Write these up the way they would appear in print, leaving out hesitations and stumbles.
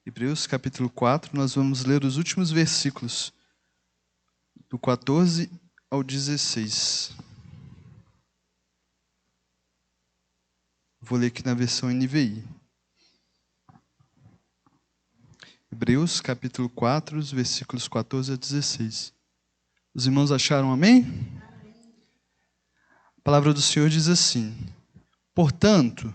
Hebreus capítulo 4, nós vamos ler os últimos versículos, do 14 ao 16. Vou ler aqui na versão NVI. Hebreus capítulo 4, os versículos 14 a 16. Os irmãos acharam amém? A palavra do Senhor diz assim: Portanto,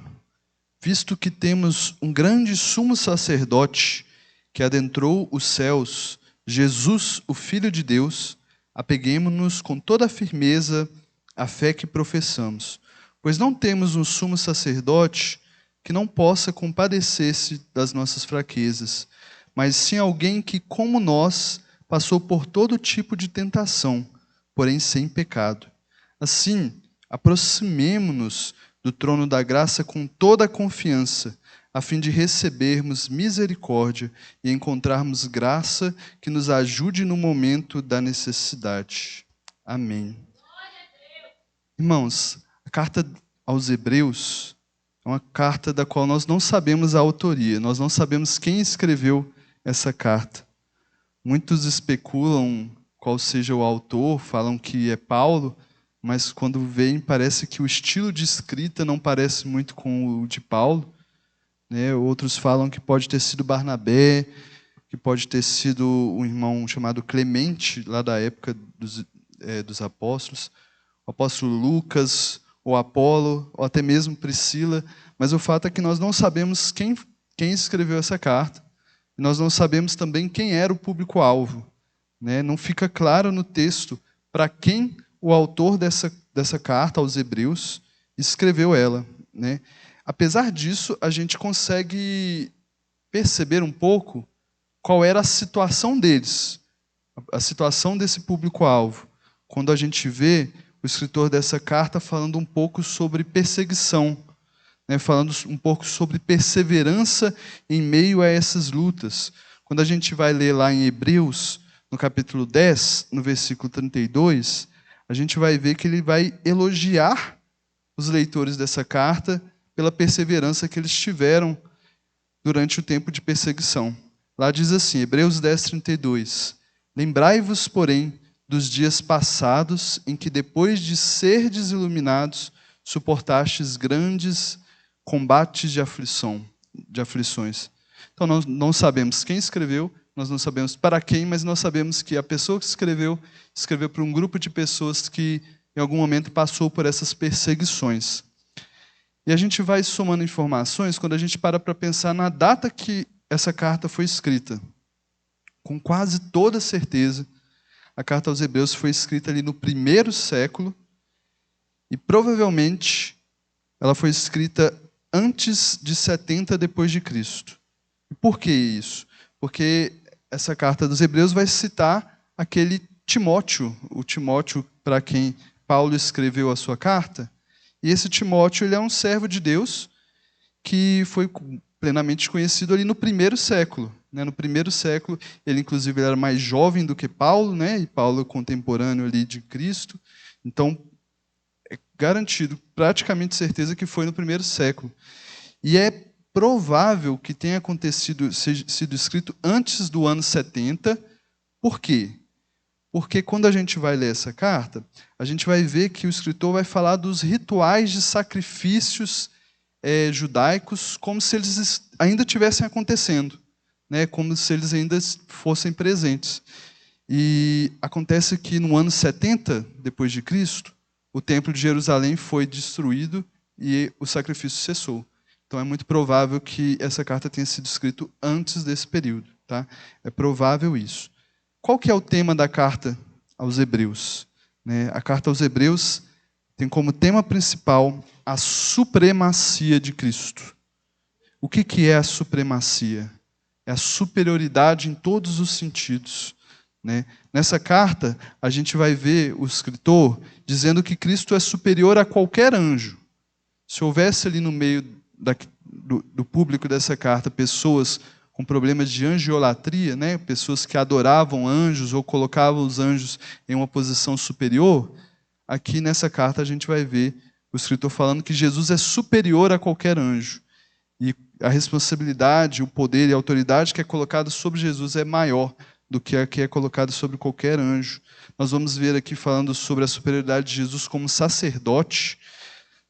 visto que temos um grande sumo sacerdote que adentrou os céus, Jesus, o Filho de Deus, apeguemo-nos com toda a firmeza à fé que professamos, pois não temos um sumo sacerdote que não possa compadecer-se das nossas fraquezas, mas sim alguém que, como nós, passou por todo tipo de tentação, porém sem pecado. Assim, aproximemo-nos do trono da graça com toda a confiança, a fim de recebermos misericórdia e encontrarmos graça que nos ajude no momento da necessidade. Amém. Irmãos, a carta aos Hebreus é uma carta da qual nós não sabemos a autoria, nós não sabemos quem escreveu essa carta. Muitos especulam qual seja o autor, falam que é Paulo, mas quando veem parece que o estilo de escrita não parece muito com o de Paulo, né? Outros falam que pode ter sido Barnabé, que pode ter sido um irmão chamado Clemente, lá da época dos apóstolos, o apóstolo Lucas, ou Apolo, ou até mesmo Priscila, mas o fato é que nós não sabemos quem escreveu essa carta, e nós não sabemos também quem era o público-alvo, né? Não fica claro no texto para quem o autor dessa carta aos Hebreus escreveu ela, né? Apesar disso, a gente consegue perceber um pouco qual era a situação deles, a situação desse público-alvo, quando a gente vê o escritor dessa carta falando um pouco sobre perseguição, né? Falando um pouco sobre perseverança em meio a essas lutas. Quando a gente vai ler lá em Hebreus, no capítulo 10, no versículo 32, a gente vai ver que ele vai elogiar os leitores dessa carta pela perseverança que eles tiveram durante o tempo de perseguição. Lá diz assim, Hebreus 10, 32, Lembrai-vos, porém, dos dias passados, em que depois de serdes iluminados, suportastes grandes combates de aflições. Então, nós não sabemos quem escreveu, nós não sabemos para quem, mas nós sabemos que a pessoa que escreveu para um grupo de pessoas que, em algum momento, passou por essas perseguições. E a gente vai somando informações quando a gente para pensar na data que essa carta foi escrita. Com quase toda certeza, a carta aos Hebreus foi escrita ali no 1º século e provavelmente ela foi escrita antes de 70 depois de Cristo. E por que isso? Porque essa carta dos Hebreus vai citar aquele Timóteo, o Timóteo para quem Paulo escreveu a sua carta. E esse Timóteo ele é um servo de Deus que foi plenamente conhecido ali no 1º século. No 1º século, ele inclusive era mais jovem do que Paulo, né? E Paulo é contemporâneo ali de Cristo. Então, é garantido, praticamente certeza que foi no 1º século. E é provável que tenha acontecido, sido escrito antes do ano 70. Por quê? Porque quando a gente vai ler essa carta, a gente vai ver que o escritor vai falar dos rituais de sacrifícios judaicos como se eles ainda estivessem acontecendo, né? Como se eles ainda fossem presentes. E acontece que no ano 70 depois de Cristo, o templo de Jerusalém foi destruído e o sacrifício cessou. Então é muito provável que essa carta tenha sido escrita antes desse período, tá? É provável isso. Qual que é o tema da carta aos Hebreus? A carta aos Hebreus tem como tema principal a supremacia de Cristo. O que é a supremacia? É a superioridade em todos os sentidos. Nessa carta, a gente vai ver o escritor dizendo que Cristo é superior a qualquer anjo. Se houvesse ali no meio do público dessa carta pessoas com problemas de angiolatria, pessoas que adoravam anjos ou colocavam os anjos em uma posição superior, aqui nessa carta a gente vai ver o escritor falando que Jesus é superior a qualquer anjo. E a responsabilidade, o poder e a autoridade que é colocada sobre Jesus é maior do que a que é colocada sobre qualquer anjo. Nós vamos ver aqui falando sobre a superioridade de Jesus como sacerdote,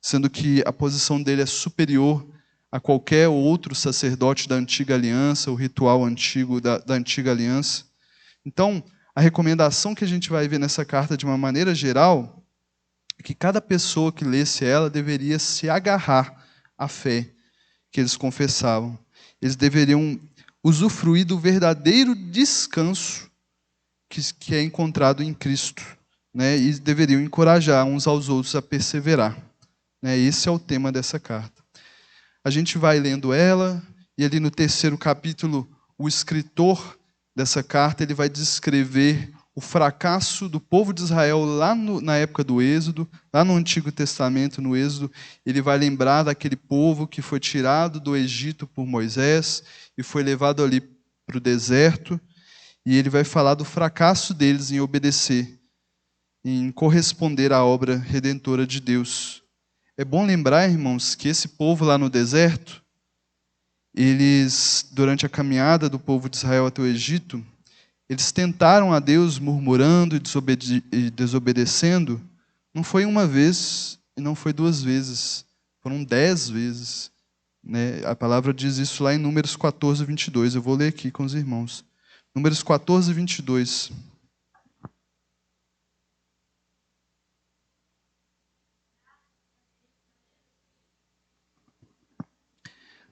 sendo que a posição dele é superior a qualquer outro sacerdote da antiga aliança, o ritual antigo da antiga aliança. Então, a recomendação que a gente vai ver nessa carta de uma maneira geral é que cada pessoa que lesse ela deveria se agarrar à fé que eles confessavam. Eles deveriam usufruir do verdadeiro descanso que é encontrado em Cristo, né? E deveriam encorajar uns aos outros a perseverar. Né? Esse é o tema dessa carta. A gente vai lendo ela, e ali no 3º capítulo, o escritor dessa carta ele vai descrever o fracasso do povo de Israel lá na época do Êxodo, lá no Antigo Testamento, no Êxodo. Ele vai lembrar daquele povo que foi tirado do Egito por Moisés e foi levado ali para o deserto, e ele vai falar do fracasso deles em obedecer, em corresponder à obra redentora de Deus. É bom lembrar, irmãos, que esse povo lá no deserto, eles, durante a caminhada do povo de Israel até o Egito, eles tentaram a Deus murmurando e desobedecendo. Não foi uma vez e não foi 2 vezes, foram 10 vezes. Né? A palavra diz isso lá em Números 14, 22. Eu vou ler aqui com os irmãos. Números 14, 22.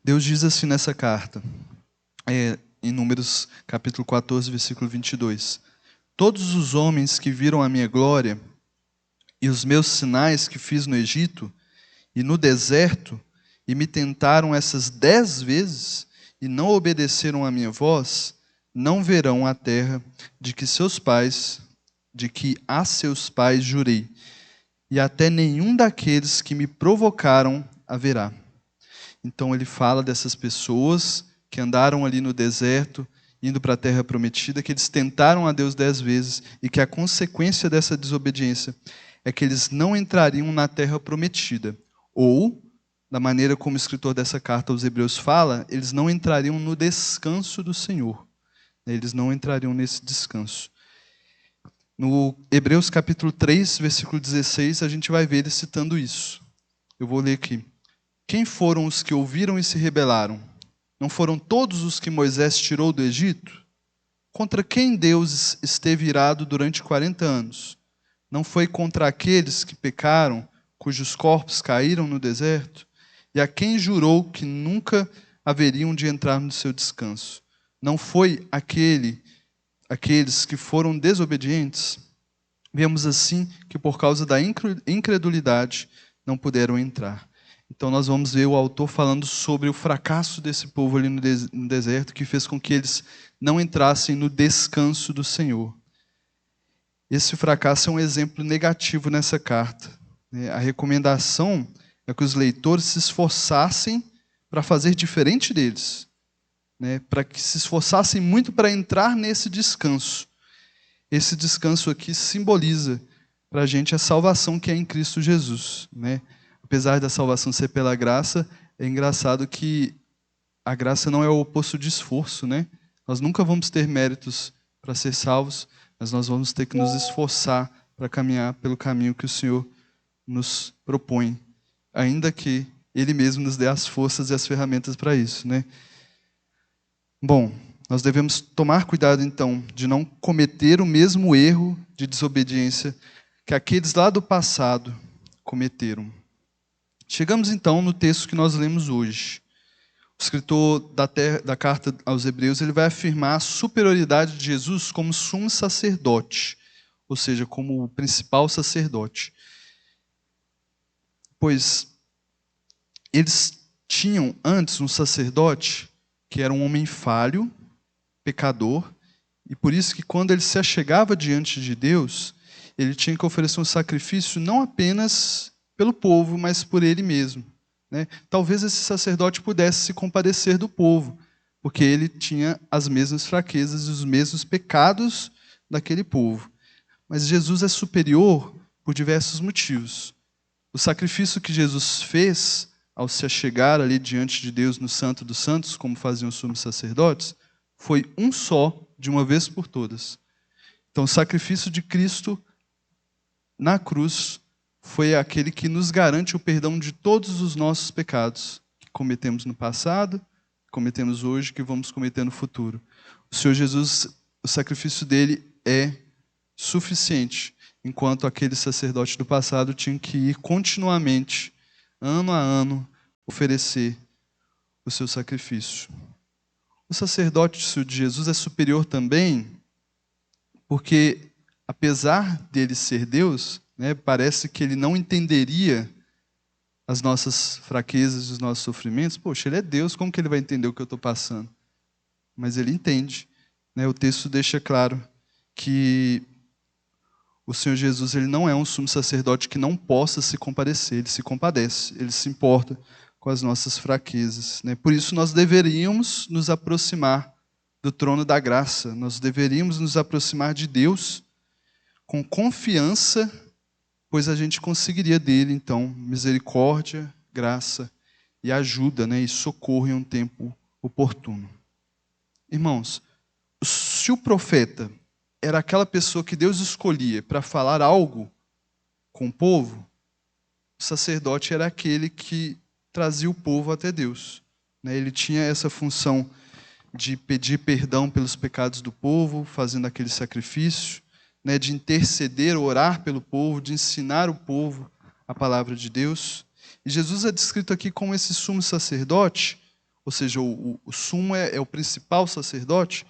Deus diz assim nessa carta, em Números capítulo 14, versículo 22. Todos os homens que viram a minha glória e os meus sinais que fiz no Egito e no deserto, e me tentaram essas 10 vezes, e não obedeceram à minha voz, não verão a terra de que a seus pais jurei, e até nenhum daqueles que me provocaram haverá. Então ele fala dessas pessoas que andaram ali no deserto, indo para a terra prometida, que eles tentaram a Deus 10 vezes, e que a consequência dessa desobediência é que eles não entrariam na terra prometida. Ou, da maneira como o escritor dessa carta aos Hebreus fala, eles não entrariam no descanso do Senhor. Eles não entrariam nesse descanso. No Hebreus capítulo 3, versículo 16, a gente vai ver ele citando isso. Eu vou ler aqui. Quem foram os que ouviram e se rebelaram? Não foram todos os que Moisés tirou do Egito? Contra quem Deus esteve irado durante 40 anos? Não foi contra aqueles que pecaram, cujos corpos caíram no deserto? E a quem jurou que nunca haveriam de entrar no seu descanso? Não foi aqueles que foram desobedientes? Vemos assim que por causa da incredulidade não puderam entrar. Então nós vamos ver o autor falando sobre o fracasso desse povo ali no deserto, que fez com que eles não entrassem no descanso do Senhor. Esse fracasso é um exemplo negativo nessa carta. A recomendação é que os leitores se esforçassem para fazer diferente deles, para que se esforçassem muito para entrar nesse descanso. Esse descanso aqui simboliza para a gente a salvação que é em Cristo Jesus. Apesar da salvação ser pela graça, é engraçado que a graça não é o oposto de esforço. Nós nunca vamos ter méritos para ser salvos, mas nós vamos ter que nos esforçar para caminhar pelo caminho que o Senhor nos propõe, ainda que Ele mesmo nos dê as forças e as ferramentas para isso. Bom, nós devemos tomar cuidado, então, de não cometer o mesmo erro de desobediência que aqueles lá do passado cometeram. Chegamos, então, no texto que nós lemos hoje. O escritor da carta aos Hebreus ele vai afirmar a superioridade de Jesus como sumo sacerdote, ou seja, como o principal sacerdote. Pois eles tinham antes um sacerdote que era um homem falho, pecador, e por isso que quando ele se achegava diante de Deus, ele tinha que oferecer um sacrifício não apenas pelo povo, mas por ele mesmo. Talvez esse sacerdote pudesse se compadecer do povo, porque ele tinha as mesmas fraquezas e os mesmos pecados daquele povo. Mas Jesus é superior por diversos motivos. O sacrifício que Jesus fez ao se achegar ali diante de Deus no Santo dos Santos, como faziam os sumos sacerdotes, foi um só, de uma vez por todas. Então, o sacrifício de Cristo na cruz foi aquele que nos garante o perdão de todos os nossos pecados que cometemos no passado, que cometemos hoje, que vamos cometer no futuro. O Senhor Jesus, o sacrifício dele é suficiente, enquanto aquele sacerdote do passado tinha que ir continuamente, ano a ano, oferecer o seu sacrifício. O sacerdócio de Jesus é superior também, porque, apesar dele ser Deus, parece que ele não entenderia as nossas fraquezas e os nossos sofrimentos. Poxa, ele é Deus, como que ele vai entender o que eu estou passando? Mas ele entende. O texto deixa claro que o Senhor Jesus ele não é um sumo sacerdote que não possa se compadecer, ele se compadece, ele se importa com as nossas fraquezas. Por isso nós deveríamos nos aproximar do trono da graça, nós deveríamos nos aproximar de Deus com confiança, pois a gente conseguiria dele, então, misericórdia, graça e ajuda, e socorro em um tempo oportuno. Irmãos, se o profeta era aquela pessoa que Deus escolhia para falar algo com o povo, o sacerdote era aquele que trazia o povo até Deus. Ele tinha essa função de pedir perdão pelos pecados do povo, fazendo aquele sacrifício, de interceder, orar pelo povo, de ensinar o povo a palavra de Deus. E Jesus é descrito aqui como esse sumo sacerdote, ou seja, o sumo é o principal sacerdote,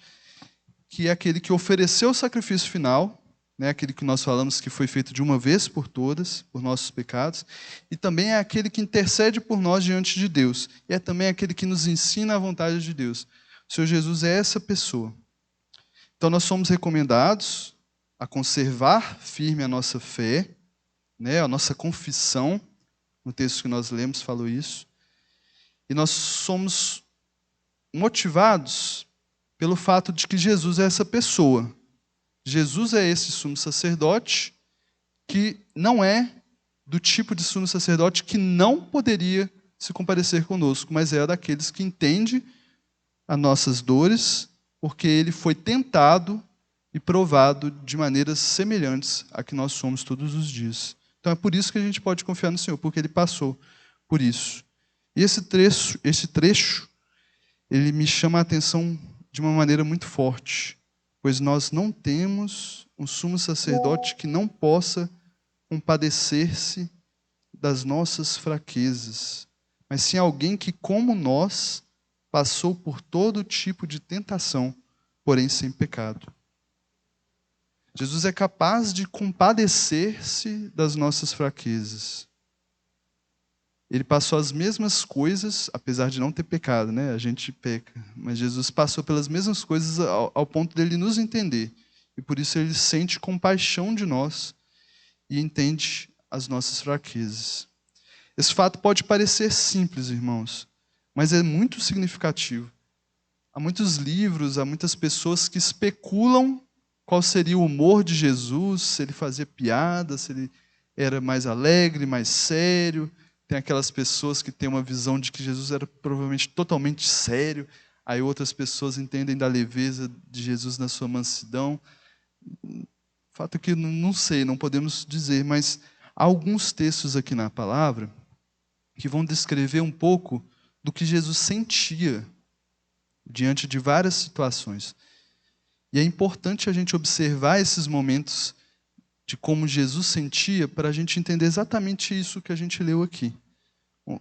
que é aquele que ofereceu o sacrifício final, aquele que nós falamos que foi feito de uma vez por todas, por nossos pecados, e também é aquele que intercede por nós diante de Deus, e é também aquele que nos ensina a vontade de Deus. O Senhor Jesus é essa pessoa. Então nós somos recomendados a conservar firme a nossa fé, a nossa confissão, no texto que nós lemos falou isso, e nós somos motivados pelo fato de que Jesus é essa pessoa. Jesus é esse sumo sacerdote que não é do tipo de sumo sacerdote que não poderia se compadecer conosco, mas é daqueles que entende as nossas dores, porque ele foi tentado e provado de maneiras semelhantes a que nós somos todos os dias. Então é por isso que a gente pode confiar no Senhor, porque ele passou por isso. E esse trecho, ele me chama a atenção de uma maneira muito forte, pois nós não temos um sumo sacerdote que não possa compadecer-se das nossas fraquezas, mas sim alguém que, como nós, passou por todo tipo de tentação, porém sem pecado. Jesus é capaz de compadecer-se das nossas fraquezas. Ele passou as mesmas coisas, apesar de não ter pecado, A gente peca. Mas Jesus passou pelas mesmas coisas ao ponto dele nos entender. E por isso ele sente compaixão de nós e entende as nossas fraquezas. Esse fato pode parecer simples, irmãos, mas é muito significativo. Há muitos livros, há muitas pessoas que especulam qual seria o humor de Jesus, se ele fazia piada, se ele era mais alegre, mais sério. Tem aquelas pessoas que têm uma visão de que Jesus era provavelmente totalmente sério. Aí outras pessoas entendem da leveza de Jesus na sua mansidão. Fato é que não sei, não podemos dizer, mas há alguns textos aqui na palavra que vão descrever um pouco do que Jesus sentia diante de várias situações. E é importante a gente observar esses momentos de como Jesus sentia para a gente entender exatamente isso que a gente leu aqui.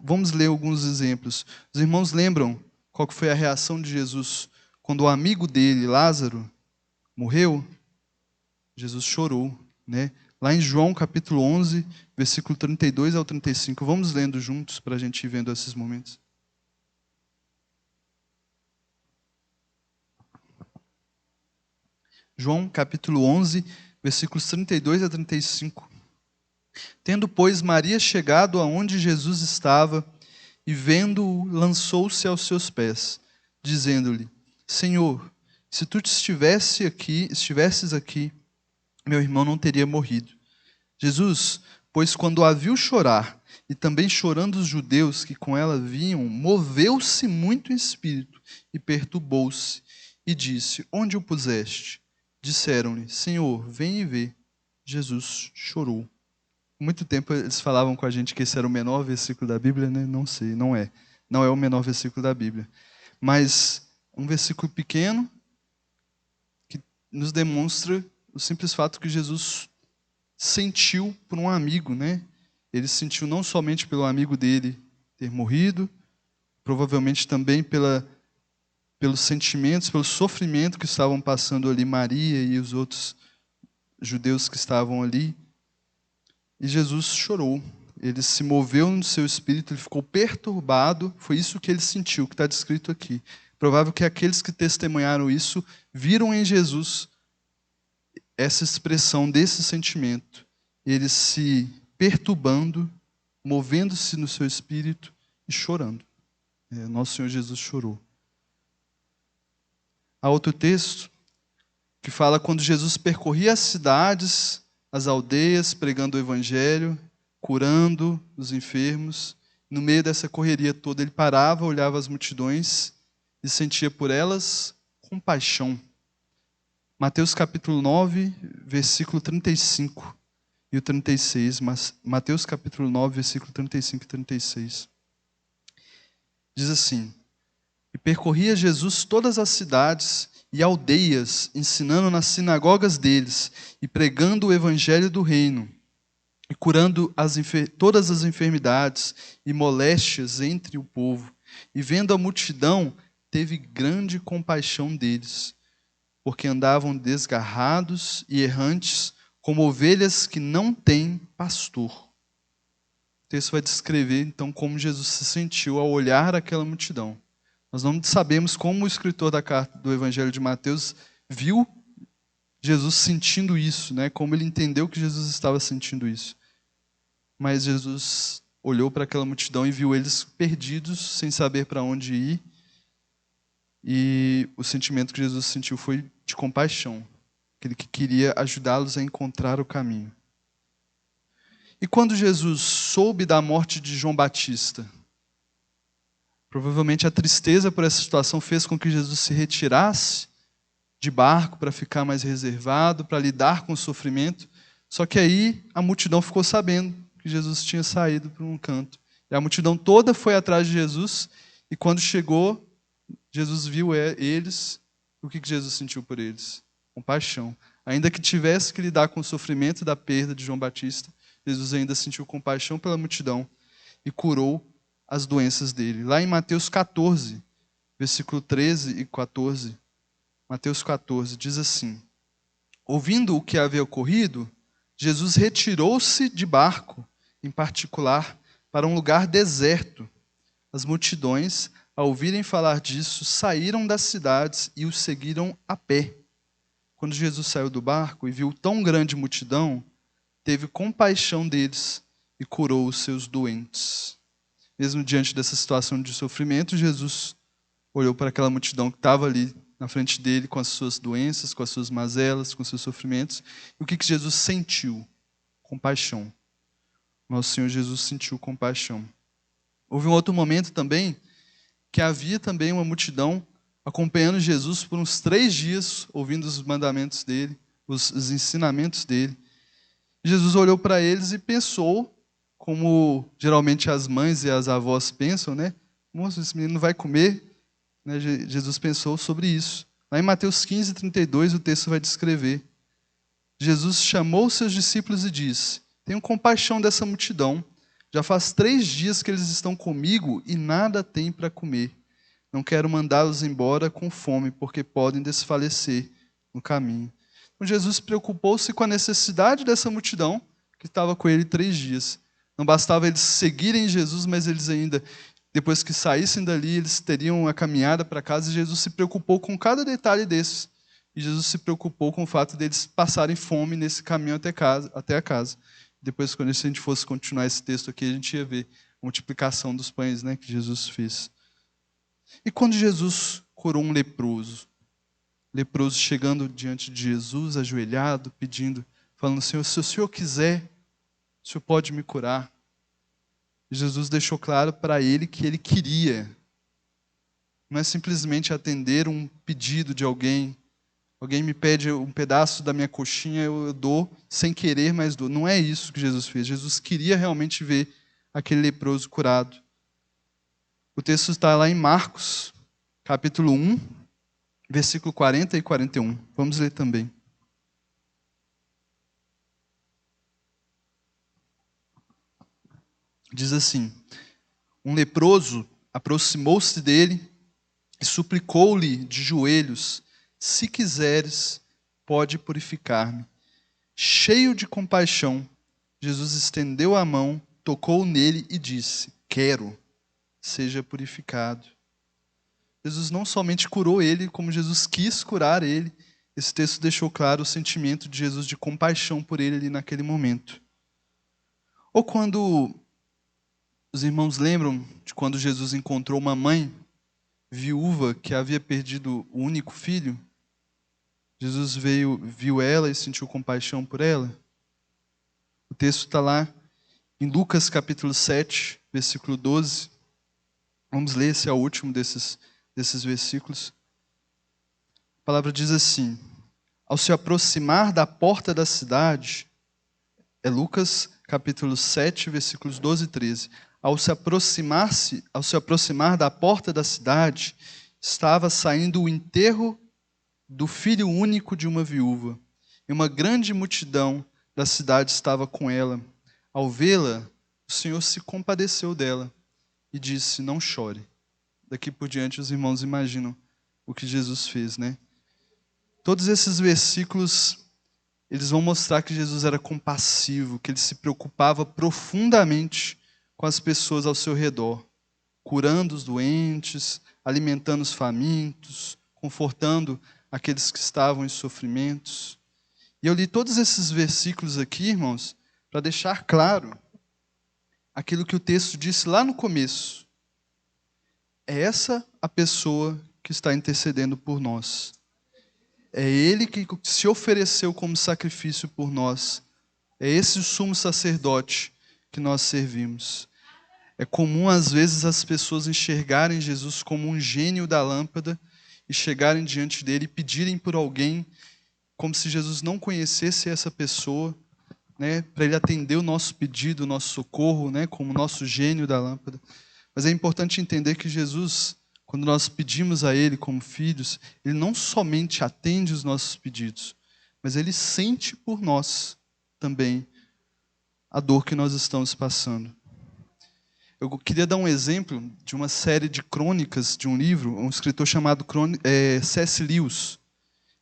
Vamos ler alguns exemplos. Os irmãos lembram qual que foi a reação de Jesus quando o amigo dele, Lázaro, morreu? Jesus chorou, Lá em João capítulo 11, versículo 32 ao 35. Vamos lendo juntos para a gente ir vendo esses momentos. João capítulo 11, versículos 32 a 35. Tendo, pois, Maria chegado aonde Jesus estava, e vendo-o, lançou-se aos seus pés, dizendo-lhe: Senhor, se tu estivesses aqui, meu irmão não teria morrido. Jesus, pois quando a viu chorar e também chorando os judeus que com ela vinham, moveu-se muito em espírito e perturbou-se, e disse: Onde o puseste? Disseram-lhe: Senhor, vem e vê. Jesus chorou. Por muito tempo eles falavam com a gente que esse era o menor versículo da Bíblia, né? Não sei, não é. Não é o menor versículo da Bíblia. Mas um versículo pequeno que nos demonstra o simples fato que Jesus sentiu por um amigo, né? Ele sentiu não somente pelo amigo dele ter morrido, provavelmente também pelos sentimentos, pelo sofrimento que estavam passando ali Maria e os outros judeus que estavam ali. E Jesus chorou. Ele se moveu no seu espírito, ele ficou perturbado. Foi isso que ele sentiu, que está descrito aqui. Provável que aqueles que testemunharam isso viram em Jesus essa expressão desse sentimento. Ele se perturbando, movendo-se no seu espírito e chorando. Nosso Senhor Jesus chorou. Há outro texto que fala quando Jesus percorria as cidades, as aldeias, pregando o evangelho, curando os enfermos. No meio dessa correria toda, ele parava, olhava as multidões e sentia por elas compaixão. Mateus capítulo 9, versículo 35 e o 36. Mateus capítulo 9, versículo 35 e 36. Diz assim: E percorria Jesus todas as cidades e aldeias, ensinando nas sinagogas deles e pregando o evangelho do reino, e curando todas as enfermidades e moléstias entre o povo. E vendo a multidão, teve grande compaixão deles, porque andavam desgarrados e errantes, como ovelhas que não têm pastor. O texto vai descrever, então, como Jesus se sentiu ao olhar aquela multidão. Nós não sabemos como o escritor da carta do Evangelho de Mateus viu Jesus sentindo isso, né? Como ele entendeu que Jesus estava sentindo isso. Mas Jesus olhou para aquela multidão e viu eles perdidos, sem saber para onde ir. E o sentimento que Jesus sentiu foi de compaixão, aquele que queria ajudá-los a encontrar o caminho. E quando Jesus soube da morte de João Batista, provavelmente a tristeza por essa situação fez com que Jesus se retirasse de barco para ficar mais reservado, para lidar com o sofrimento. Só que aí a multidão ficou sabendo que Jesus tinha saído para um canto. E a multidão toda foi atrás de Jesus, e quando chegou, Jesus viu eles. O que Jesus sentiu por eles? Compaixão. Ainda que tivesse que lidar com o sofrimento da perda de João Batista, Jesus ainda sentiu compaixão pela multidão e curou as doenças dele. Lá em Mateus 14, versículo 13 e 14, Mateus 14 diz assim: Ouvindo o que havia ocorrido, Jesus retirou-se de barco, em particular, para um lugar deserto. As multidões, ao ouvirem falar disso, saíram das cidades e o seguiram a pé. Quando Jesus saiu do barco e viu tão grande multidão, teve compaixão deles e curou os seus doentes. Mesmo diante dessa situação de sofrimento, Jesus olhou para aquela multidão que estava ali na frente dele com as suas doenças, com as suas mazelas, com os seus sofrimentos. E o que Jesus sentiu? Compaixão. Nosso Senhor Jesus sentiu compaixão. Houve um outro momento também que havia também uma multidão acompanhando Jesus por uns 3 dias, ouvindo os mandamentos dele, os ensinamentos dele. Jesus olhou para eles e pensou, como geralmente as mães e as avós pensam, né? Moço, esse menino não vai comer. Né? Jesus pensou sobre isso. Lá em Mateus 15, 32, o texto vai descrever. Jesus chamou seus discípulos e disse: Tenham compaixão dessa multidão. Já faz 3 dias que eles estão comigo e nada têm para comer. Não quero mandá-los embora com fome, porque podem desfalecer no caminho. Então Jesus preocupou-se com a necessidade dessa multidão que estava com ele 3 dias. Não bastava eles seguirem Jesus, mas eles ainda, depois que saíssem dali, eles teriam a caminhada para casa, e Jesus se preocupou com cada detalhe desses. E Jesus se preocupou com o fato deles passarem fome nesse caminho até a casa. Depois, quando a gente fosse continuar esse texto aqui, a gente ia ver a multiplicação dos pães, né, que Jesus fez. E quando Jesus curou um leproso chegando diante de Jesus, ajoelhado, pedindo, falando: Senhor, se o Senhor quiser, o Senhor pode me curar. Jesus deixou claro para ele que ele queria. Não é simplesmente atender um pedido de alguém. Alguém me pede um pedaço da minha coxinha, eu dou sem querer, mas dou. Não é isso que Jesus fez. Jesus queria realmente ver aquele leproso curado. O texto está lá em Marcos, capítulo 1, versículo 40 e 41. Vamos ler também. Diz assim: um leproso aproximou-se dele e suplicou-lhe de joelhos: se quiseres, pode purificar-me. Cheio de compaixão, Jesus estendeu a mão, tocou nele e disse: quero, seja purificado. Jesus não somente curou ele, como Jesus quis curar ele. Esse texto deixou claro o sentimento de Jesus de compaixão por ele ali naquele momento. Ou quando os irmãos lembram de quando Jesus encontrou uma mãe viúva que havia perdido o único filho, Jesus viu ela e sentiu compaixão por ela. O texto está lá em Lucas capítulo 7, versículo 12. Vamos ler, esse é o último desses versículos. A palavra diz assim: ao se aproximar da porta da cidade, é Lucas capítulo 7, versículos 12 e 13. Ao se aproximar da porta da cidade, estava saindo o enterro do filho único de uma viúva. E uma grande multidão da cidade estava com ela. Ao vê-la, o Senhor se compadeceu dela e disse: não chore. Daqui por diante os irmãos imaginam o que Jesus fez, né? Todos esses versículos, eles vão mostrar que Jesus era compassivo, que ele se preocupava profundamente com as pessoas ao seu redor, curando os doentes, alimentando os famintos, confortando aqueles que estavam em sofrimentos. E eu li todos esses versículos aqui, irmãos, para deixar claro aquilo que o texto disse lá no começo. É essa a pessoa que está intercedendo por nós. É Ele que se ofereceu como sacrifício por nós. É esse o sumo sacerdote que nós servimos. É comum, às vezes, as pessoas enxergarem Jesus como um gênio da lâmpada e chegarem diante dele e pedirem por alguém, como se Jesus não conhecesse essa pessoa, né, para ele atender o nosso pedido, o nosso socorro, né, como nosso gênio da lâmpada. Mas é importante entender que Jesus, quando nós pedimos a Ele como filhos, Ele não somente atende os nossos pedidos, mas Ele sente por nós também a dor que nós estamos passando. Eu queria dar um exemplo de uma série de crônicas de um livro, um escritor chamado C.S. Lewis.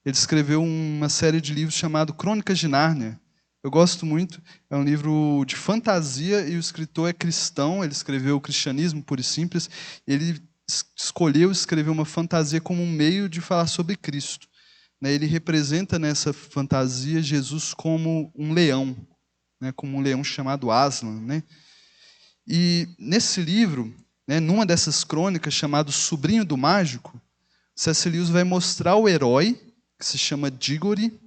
Ele escreveu uma série de livros chamado Crônicas de Nárnia. Eu gosto muito, é um livro de fantasia e o escritor é cristão, ele escreveu o Cristianismo Puro e Simples, ele escolheu escrever uma fantasia como um meio de falar sobre Cristo. Ele representa nessa fantasia Jesus como um leão, como um leão chamado Aslan. E nesse livro, numa dessas crônicas, chamado Sobrinho do Mágico, C.S. Lewis vai mostrar o herói, que se chama Digory,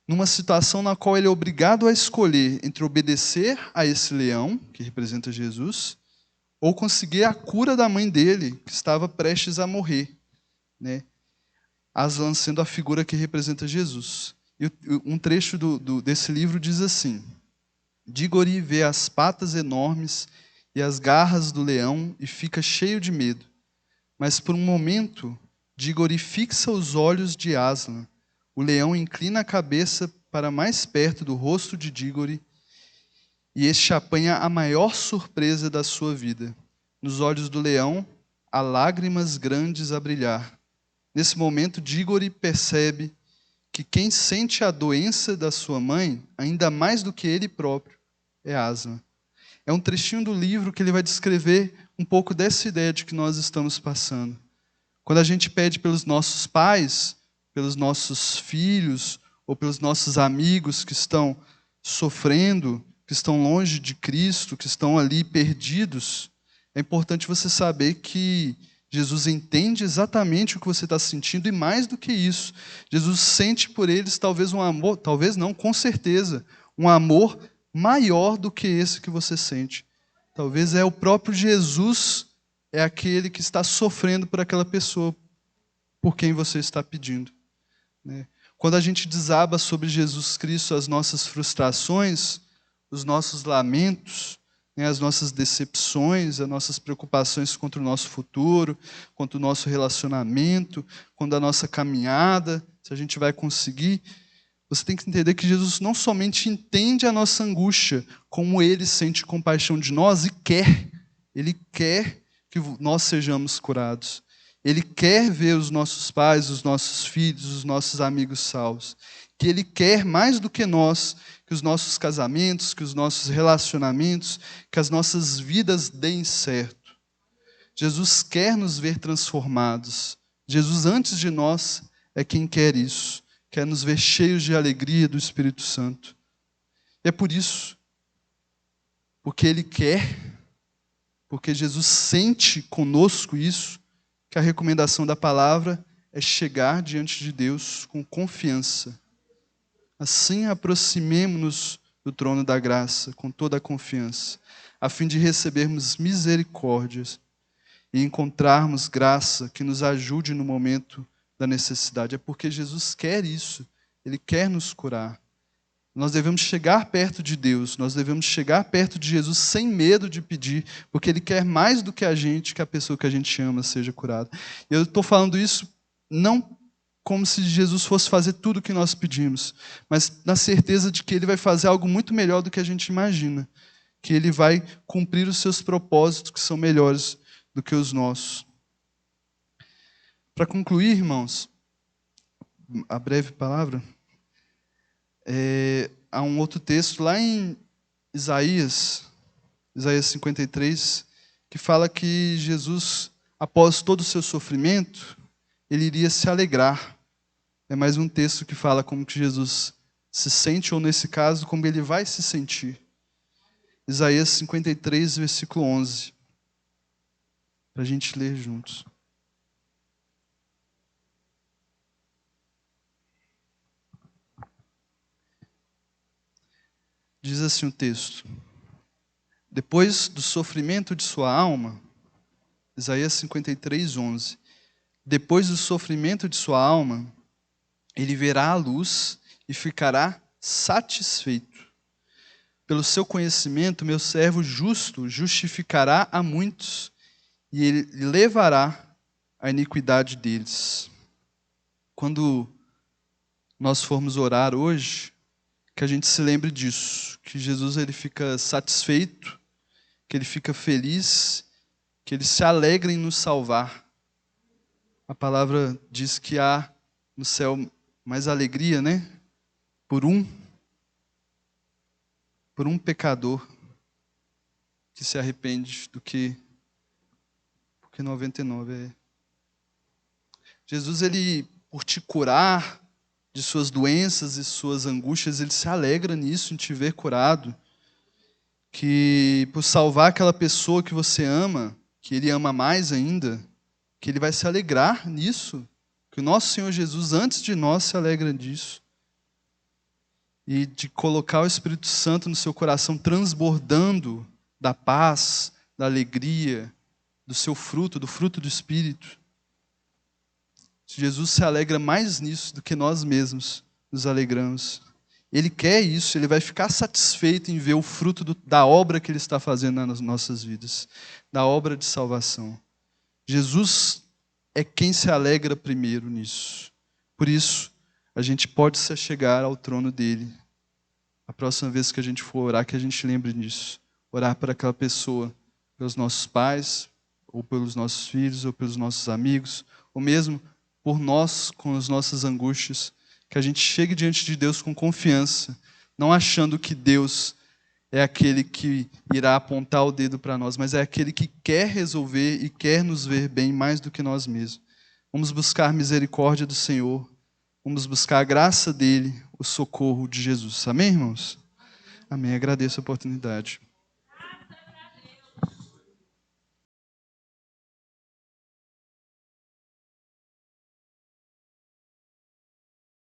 numa situação na qual ele é obrigado a escolher entre obedecer a esse leão, que representa Jesus, ou conseguir a cura da mãe dele, que estava prestes a morrer. Aslan sendo a figura que representa Jesus. E um trecho desse livro diz assim: Digory vê as patas enormes e as garras do leão e fica cheio de medo. Mas por um momento, Digory fixa os olhos de Aslan. O leão inclina a cabeça para mais perto do rosto de Digory e este apanha a maior surpresa da sua vida. Nos olhos do leão, há lágrimas grandes a brilhar. Nesse momento, Digory percebe que quem sente a doença da sua mãe, ainda mais do que ele próprio, é Aslan. É um trechinho do livro que ele vai descrever um pouco dessa ideia de que nós estamos passando. Quando a gente pede pelos nossos pais, pelos nossos filhos ou pelos nossos amigos que estão sofrendo, que estão longe de Cristo, que estão ali perdidos, é importante você saber que Jesus entende exatamente o que você está sentindo e mais do que isso, Jesus sente por eles talvez um amor, talvez não, com certeza, um amor maior do que esse que você sente. Talvez é o próprio Jesus, é aquele que está sofrendo por aquela pessoa por quem você está pedindo, né? Quando a gente desaba sobre Jesus Cristo as nossas frustrações, os nossos lamentos, né, as nossas decepções, as nossas preocupações contra o nosso futuro, contra o nosso relacionamento, contra a nossa caminhada, se a gente vai conseguir, você tem que entender que Jesus não somente entende a nossa angústia, como Ele sente compaixão de nós e Ele quer que nós sejamos curados. Ele quer ver os nossos pais, os nossos filhos, os nossos amigos salvos. Que Ele quer mais do que nós, que os nossos casamentos, que os nossos relacionamentos, que as nossas vidas deem certo. Jesus quer nos ver transformados. Jesus, antes de nós, é quem quer isso. Quer nos ver cheios de alegria do Espírito Santo. E é por isso, porque Ele quer, porque Jesus sente conosco isso, que a recomendação da palavra é chegar diante de Deus com confiança. Assim, aproximemo-nos do trono da graça com toda a confiança, a fim de recebermos misericórdias e encontrarmos graça que nos ajude no momento da necessidade. É porque Jesus quer isso, Ele quer nos curar. Nós devemos chegar perto de Deus, nós devemos chegar perto de Jesus sem medo de pedir, porque Ele quer mais do que a gente, que a pessoa que a gente ama seja curada. Eu estou falando isso não como se Jesus fosse fazer tudo o que nós pedimos, mas na certeza de que Ele vai fazer algo muito melhor do que a gente imagina, que Ele vai cumprir os seus propósitos, que são melhores do que os nossos. Para concluir, irmãos, a breve palavra, há um outro texto lá em Isaías 53, que fala que Jesus, após todo o seu sofrimento, Ele iria se alegrar. É mais um texto que fala como que Jesus se sente, ou nesse caso, como Ele vai se sentir. Isaías 53, versículo 11. Para a gente ler juntos. Diz assim o texto: depois do sofrimento de sua alma, Isaías 53, 11. Depois do sofrimento de sua alma, ele verá a luz e ficará satisfeito. Pelo seu conhecimento, meu servo justo justificará a muitos, e ele levará a iniquidade deles. Quando nós formos orar hoje, que a gente se lembre disso, que Jesus ele fica satisfeito, que Ele fica feliz, que Ele se alegra em nos salvar. A palavra diz que há no céu mais alegria, né? Por um pecador que se arrepende do que 99. Jesus, Ele, por te curar de suas doenças e suas angústias, Ele se alegra nisso, em te ver curado. Que por salvar aquela pessoa que você ama, que Ele ama mais ainda, que Ele vai se alegrar nisso. Que o nosso Senhor Jesus, antes de nós, se alegra disso. E de colocar o Espírito Santo no seu coração, transbordando da paz, da alegria, do seu fruto, do fruto do Espírito. Jesus se alegra mais nisso do que nós mesmos nos alegramos. Ele quer isso, Ele vai ficar satisfeito em ver o fruto da obra que Ele está fazendo nas nossas vidas, da obra de salvação. Jesus é quem se alegra primeiro nisso. Por isso, a gente pode se achegar ao trono dEle. A próxima vez que a gente for orar, que a gente lembre disso. Orar por aquela pessoa, pelos nossos pais, ou pelos nossos filhos, ou pelos nossos amigos, ou mesmo por nós, com as nossas angústias, que a gente chegue diante de Deus com confiança, não achando que Deus é aquele que irá apontar o dedo para nós, mas é aquele que quer resolver e quer nos ver bem mais do que nós mesmos. Vamos buscar a misericórdia do Senhor, vamos buscar a graça dEle, o socorro de Jesus. Amém, irmãos? Amém. Agradeço a oportunidade.